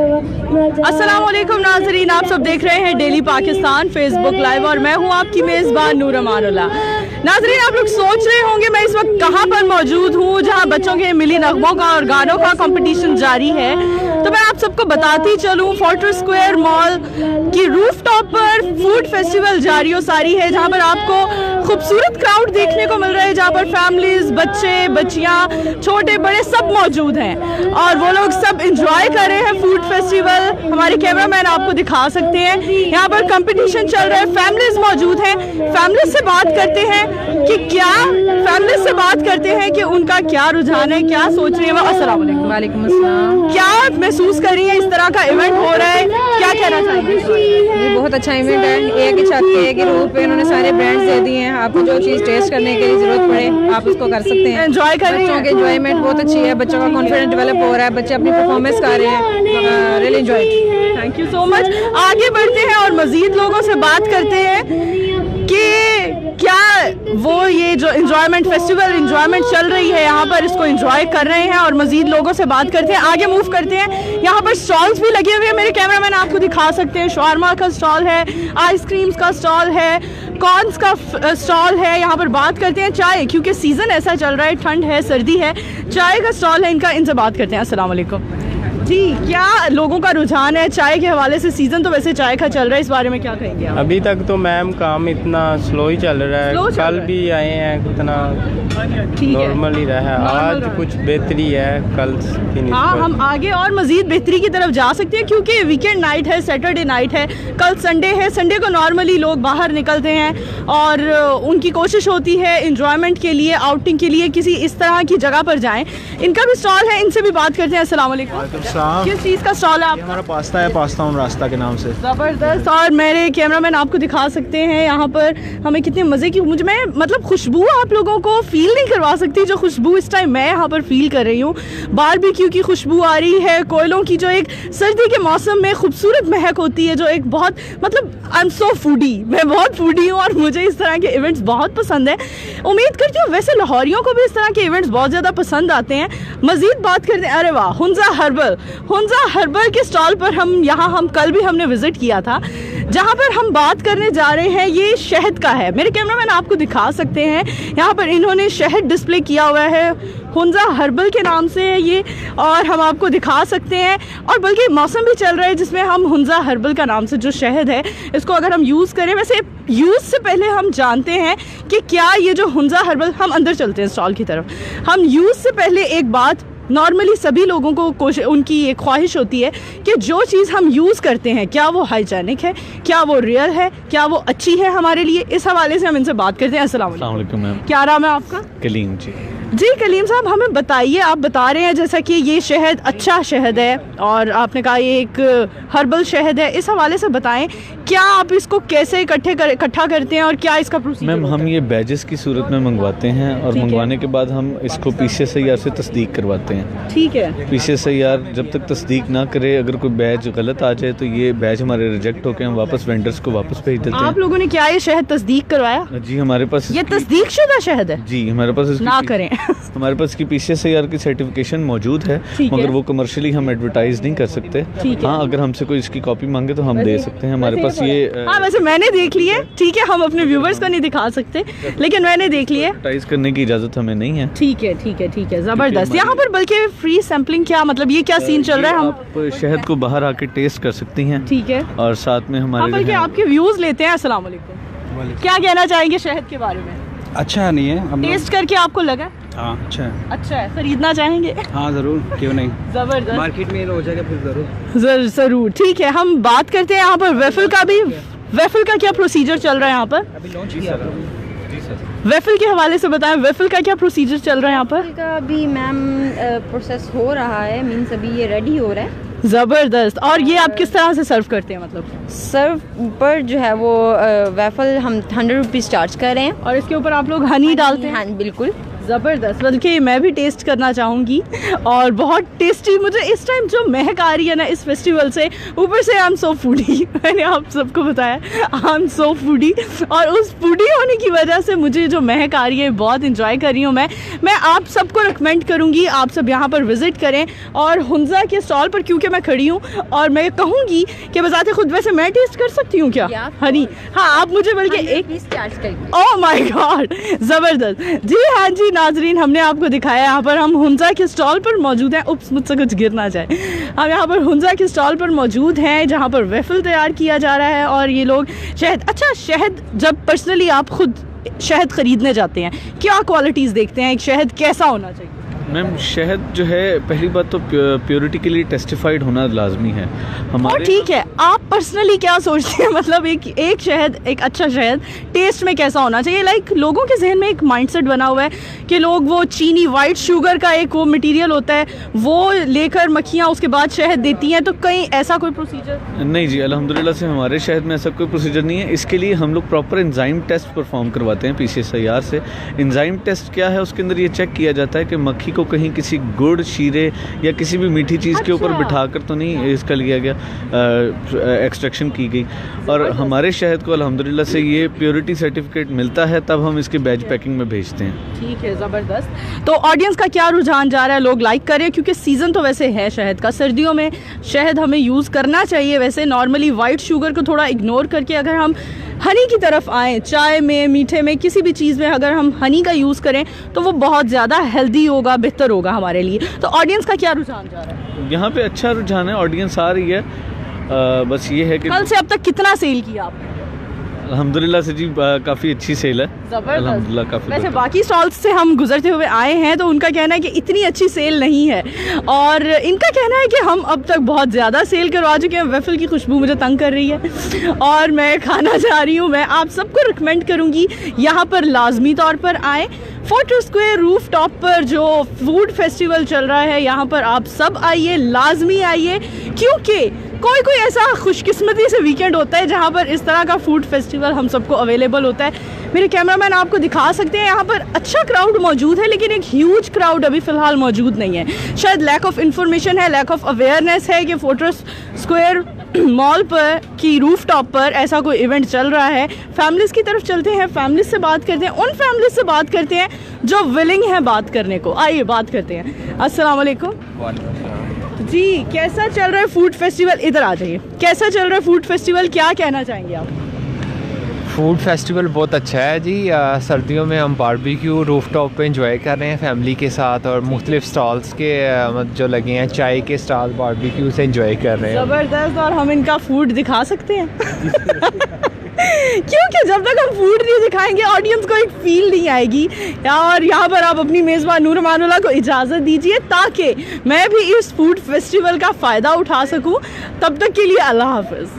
अस्सलाम वालेकुम नाज़रीन, आप सब देख रहे हैं डेली पाकिस्तान फेसबुक लाइव और मैं हूं आपकी मेज़बान नूर अमानुल्लाह। नाज़रीन, आप लोग सोच रहे होंगे मैं इस वक्त कहां पर मौजूद हूं, जहां बच्चों के मिली नगमों का और गानों का कंपटीशन जारी है। तो मैं आप सबको बताती चलूं, फोर्ट्रेस स्क्वायर मॉल की रूफटॉप पर फूड फेस्टिवल जारी और सारी है, जहां पर आपको खूबसूरत क्राउड देखने को मिल रहा है, जहां पर फैमिलीज, बच्चे बच्चियां, छोटे बड़े सब मौजूद हैं और वो लोग सब इंजॉय कर रहे हैं फूड फेस्टिवल। हमारे कैमरामैन आपको दिखा सकते हैं, यहाँ पर कंपटीशन चल रहा है, फैमिलीज मौजूद हैं। फैमिलीज से बात करते हैं कि उनका क्या रुझान है, क्या सोच रही है वो। अस्सलाम वालेकुम। वालेकुम अस्सलाम। क्या महसूस कर रही है, इस तरह का इवेंट हो रहा है, क्या कहना चाहेंगे? ये बहुत अच्छा इवेंट है। एक ही छत के एक ही रूफ पे इन्होंने सारे ब्रांड्स दे दिए हैं। आपको जो चीज़ टेस्ट करने की जरूरत पड़े आप उसको कर सकते हैं। एंजॉय कर रहे हैं। बच्चों की एंजॉयमेंट बहुत अच्छी है, बच्चों का कॉन्फिडेंस डेवलप हो रहा है, बच्चे अपनी परफॉर्मेंस कर रहे हैं। Really enjoy. Thank you so much. आगे बढ़ते हैं और मजीद लोगों से बात करते हैं कि क्या वो ये जो एंजॉयमेंट फेस्टिवल एंजॉयमेंट चल रही है यहाँ पर, इसको एंजॉय कर रहे हैं और मजीद लोगों से बात करते हैं। आगे मूव करते हैं। यहाँ पर स्टॉल्स भी लगे हुए हैं, मेरे कैमरामैन आपको दिखा सकते हैं। शॉर्मा का स्टॉल है, आइसक्रीम्स का स्टॉल है, कॉर्न्स का स्टॉल है। यहाँ पर बात करते हैं चाय, क्योंकि सीज़न ऐसा चल रहा है, ठंड है, सर्दी है, चाय का स्टॉल है इनका। इनसे बात करते हैं। अस्सलाम वालेकुम जी, क्या लोगों का रुझान है चाय के हवाले से? सीज़न तो वैसे चाय का चल रहा है, इस बारे में क्या कहेंगे आप? अभी तक तो मैम काम इतना स्लो ही चल रहा है। कल भी आए हैं, इतना नॉर्मल ही रहा है। आज कुछ बेहतरी है, कल की निस्बत। हाँ, हम आगे और मजीद बेहतरी की तरफ जा सकते हैं, क्योंकि वीकेंड नाइट है, सैटरडे नाइट है, कल संडे है। संडे को नॉर्मली लोग बाहर निकलते हैं और उनकी कोशिश होती है इंजॉयमेंट के लिए, आउटिंग के लिए किसी इस तरह की जगह पर जाएं। इनका भी स्टॉल है, इनसे भी बात करते हैं। अस्सलाम वालेकुम। किस चीज़ का स्टॉल है आपका? हमारा पास्ता है, पास्ता ऑन रास्ता के नाम से। ज़बरदस्त। और मेरे कैमरामैन आपको दिखा सकते हैं यहाँ पर हमें कितने मज़े की, मुझे मैं मतलब खुशबू आप लोगों को फील नहीं करवा सकती जो खुशबू इस टाइम मैं यहाँ पर फील कर रही हूँ। बारबेक्यू की खुशबू आ रही है, कोयलों की जो एक सर्दी के मौसम में खूबसूरत महक होती है, जो एक बहुत मतलब आई एम सो फूडी, मैं बहुत फूडी हूँ और मुझे इस तरह के इवेंट्स बहुत पसंद है। उम्मीद करती हूँ वैसे लाहौरियों को भी इस तरह के इवेंट्स बहुत ज़्यादा पसंद आते हैं। मज़ीद बात करते हैं। अरे वाह, हुंजा हर्बल के स्टॉल पर हम कल भी हमने विजिट किया था, जहाँ पर हम बात करने जा रहे हैं। ये शहद का है, मेरे कैमरामैन आपको दिखा सकते हैं। यहाँ पर इन्होंने शहद डिस्प्ले किया हुआ है, हुंजा हर्बल के नाम से है ये, और हम आपको दिखा सकते हैं। और बल्कि मौसम भी चल रहा है जिसमें हम हुंजा हर्बल का नाम से जो शहद है इसको अगर हम यूज़ करें, वैसे यूज़ से पहले हम जानते हैं कि क्या ये जो हुंजा हर्बल, हम अंदर चलते हैं स्टॉल की तरफ। हम यूज़ से पहले एक बात, नॉर्मली सभी लोगों को उनकी एक ख्वाहिश होती है कि जो चीज़ हम यूज़ करते हैं क्या वो हाइजेनिक है, क्या वो रियल है, क्या वो अच्छी है हमारे लिए। इस हवाले से हम इनसे बात करते हैं। अस्सलाम वालेकुम मैम। क्या नाम है आपका? कलीम जी कलीम साहब, हमें बताइए, आप बता रहे हैं जैसा कि ये शहद अच्छा शहद है और आपने कहा ये एक हर्बल शहद है, इस हवाले से बताएं क्या आप इसको कैसे इकट्ठा करते हैं और क्या इसका प्रोसीजर? मैम, हम ये बैजेस की सूरत में मंगवाते हैं और मंगवाने के बाद हम इसको PCSIR से तस्दीक करवाते हैं। ठीक है। PCSIR जब तक तस्दीक ना करे, अगर कोई बैज गलत आ जाए तो ये बैज हमारे रिजेक्ट होकर हम वापस वेंडर्स को वापस भेज देते हैं। आप लोगों ने क्या ये शहद तस्दीक करवाया? जी, हमारे पास ये तस्दीक शुदा शहद है। जी, हमारे पास ना करें हमारे पास की PCSIR की सर्टिफिकेशन मौजूद है, मगर वो कमर्शियली हम एडवर्टाइज नहीं कर सकते। हाँ, अगर हमसे कोई इसकी कॉपी मांगे तो हम दे सकते हैं। हमारे पास ये हाँ, वैसे मैंने देख ली है। ठीक है, हम अपने व्यूवर्स को नहीं दिखा सकते, लेकिन मैंने देख ली है। एडवर्टाइज करने की इजाजत हमें नहीं है। ठीक है, जबरदस्त। यहाँ पर बल्कि फ्री सैम्पलिंग, क्या मतलब ये क्या सीन चल रहा है? हम शहद को बाहर आके टेस्ट कर सकती हैं। ठीक है। और साथ में हमारे आपके व्यूज लेते हैं। अस्सलाम वालेकुम। क्या कहना चाहेंगे शहद के बारे में? अच्छा नहीं है, टेस्ट करके आपको लगा? हाँ, अच्छा है। खरीदना चाहेंगे? हाँ ज़रूर, क्यों नहीं। जबरदस्त। मार्केट में हो जाएगा फिर जरूर। ठीक है, हम बात करते हैं यहाँ पर वेफल का क्या प्रोसीजर चल रहा है यहाँ पर? अभी लॉन्च किया था। वेफल के हवाले से बताएं, वेफल का क्या प्रोसीजर चल रहा है यहाँ पर? का भी मैम प्रोसेस हो रहा है, मीन्स अभी ये रेडी हो रहा है। ज़बरदस्त। और ये आप किस तरह से सर्व करते हैं? मतलब सर्व पर जो है वो वेफल हम 100 रुपीज़ चार्ज कर रहे हैं और इसके ऊपर आप लोग हनी डालते हैं? हाँ बिल्कुल। ज़बरदस्त, बल्कि मैं भी टेस्ट करना चाहूँगी और बहुत टेस्टी। मुझे इस टाइम जो महक आ रही है ना इस फेस्टिवल से, ऊपर से आई एम सो फूडी मैंने आप सबको बताया आई एम सो फूडी, और उस फूडी होने की वजह से मुझे जो महक आ रही है बहुत इंजॉय कर रही हूँ मैं आप सबको रिकमेंड करूँगी आप सब यहाँ पर विज़िट करें। और हुंजा के स्टॉल पर क्योंकि मैं खड़ी हूँ और मैं कहूँगी कि बजाते खुद वैसे मैं टेस्ट कर सकती हूँ क्या हनी? हाँ, आप मुझे बल्कि एक पीस चार्ज करेंगे। ओह माय गॉड, ज़बरदस्त। जी हाँ जी नाजरीन, हमने आपको दिखाया यहाँ पर हम हुंजा के स्टॉल पर मौजूद हैं। उप्स, मुझसे कुछ गिर ना जाए। हम यहाँ पर हुंजा के स्टॉल पर मौजूद हैं जहाँ पर वेफल तैयार किया जा रहा है और ये लोग शहद, अच्छा शहद जब पर्सनली आप खुद शहद ख़रीदने जाते हैं क्या क्वालिटीज़ देखते हैं, एक शहद कैसा होना चाहिए? मैम शहद जो है पहली बात तो प्योरिटी के लिए टेस्टिफाइड होना लाजमी है हमारे। और ठीक है, आप पर्सनली क्या सोचते हैं, मतलब एक शहद, एक अच्छा शहद टेस्ट में कैसा होना चाहिए? लाइक लोगों के जहन में एक माइंडसेट बना हुआ है कि लोग वो चीनी, वाइट शुगर का एक वो मटेरियल होता है वो लेकर मक्खियाँ उसके बाद शहद देती हैं, तो कहीं ऐसा कोई प्रोसीजर? नहीं जी, अल्हम्दुलिल्लाह से हमारे शहद में ऐसा कोई प्रोसीजर नहीं है। इसके लिए हम लोग प्रॉपर एंजाइम टेस्ट परफॉर्म करवाते हैं PCSIR से। एंजाइम टेस्ट क्या है, उसके अंदर ये चेक किया जाता है कि मक्खी को कहीं किसी गुड़, शीरे या किसी भी मीठी चीज़ के ऊपर बिठाकर तो नहीं इसका लिया गया, एक्सट्रैक्शन की गई। और हमारे शहद को अल्हम्दुलिल्लाह से ये प्योरिटी सर्टिफिकेट मिलता है, तब हम इसके बैच पैकिंग में भेजते हैं। ठीक है, ज़बरदस्त। तो ऑडियंस का क्या रुझान जा रहा है, लोग लाइक कर रहे हैं क्योंकि सीज़न तो वैसे है शहद का, सर्दियों में शहद हमें यूज़ करना चाहिए। वैसे नॉर्मली वाइट शुगर को थोड़ा इग्नोर करके अगर हम हनी की तरफ आएँ, चाय में, मीठे में, किसी भी चीज़ में अगर हम हनी का यूज़ करें तो वो बहुत ज़्यादा हेल्दी होगा, बेहतर होगा हमारे लिए। तो ऑडियंस का क्या रुझान जा रहा है? यहाँ पे अच्छा रुझान है, ऑडियंस आ रही है। बस ये है कि कल से अब तक कितना सेल किया आपने? अल्हम्दुलिल्लाह से जी काफ़ी अच्छी सेल है अल्हम्दुलिल्लाह, काफ़ी। वैसे बाकी स्टॉल्स से हम गुजरते हुए आए हैं तो उनका कहना है कि इतनी अच्छी सेल नहीं है, और इनका कहना है कि हम अब तक बहुत ज़्यादा सेल करवा चुके हैं। वेफल की खुशबू मुझे तंग कर रही है और मैं खाना चाह रही हूँ। मैं आप सबको रिकमेंड करूँगी यहाँ पर लाजमी तौर पर आएँ। फोर्ट्रेस स्क्वायर रूफ टॉप पर जो फूड फेस्टिवल चल रहा है यहाँ पर आप सब आइए, लाजमी आइए, क्योंकि कोई ऐसा खुशकिस्मती से वीकेंड होता है जहाँ पर इस तरह का फूड फेस्टिवल हम सबको अवेलेबल होता है। मेरे कैमरामैन आपको दिखा सकते हैं यहाँ पर अच्छा क्राउड मौजूद है, लेकिन एक ह्यूज क्राउड अभी फ़िलहाल मौजूद नहीं है। शायद लैक ऑफ इन्फॉर्मेशन है, लैक ऑफ अवेयरनेस है कि फोर्ट्रेस स्क्वायर मॉल पर की रूफ टॉप पर ऐसा कोई इवेंट चल रहा है। फैमिलीज़ की तरफ चलते हैं, फैमिलीज़ से बात करते हैं, उन फैमिलीज़ से बात करते हैं जो विलिंग है बात करने को। आइए बात करते हैं। अस्सलाम वालेकुम जी, कैसा चल रहा है फूड फेस्टिवल? इधर आ जाइए। कैसा चल रहा है फूड फेस्टिवल, क्या कहना चाहेंगे आप? फूड फेस्टिवल बहुत अच्छा है जी। सर्दियों में हम बारबेक्यू रूफ टॉप पे इंजॉय कर रहे हैं फैमिली के साथ, और मुख्तलिफ स्टॉल्स के जो लगे हैं, चाय के स्टॉल बारबेक्यू से इंजॉय कर रहे हैं। ज़बरदस्त। और हम इनका फूड दिखा सकते हैं क्योंकि जब तक हम फूड नहीं दिखाएंगे ऑडियंस को एक फील नहीं आएगी। और यहाँ पर आप अपनी मेज़बान नूर मानुल्लाह को इजाज़त दीजिए ताकि मैं भी इस फूड फेस्टिवल का फ़ायदा उठा सकूँ। तब तक के लिए अल्लाह हाफ़िज़।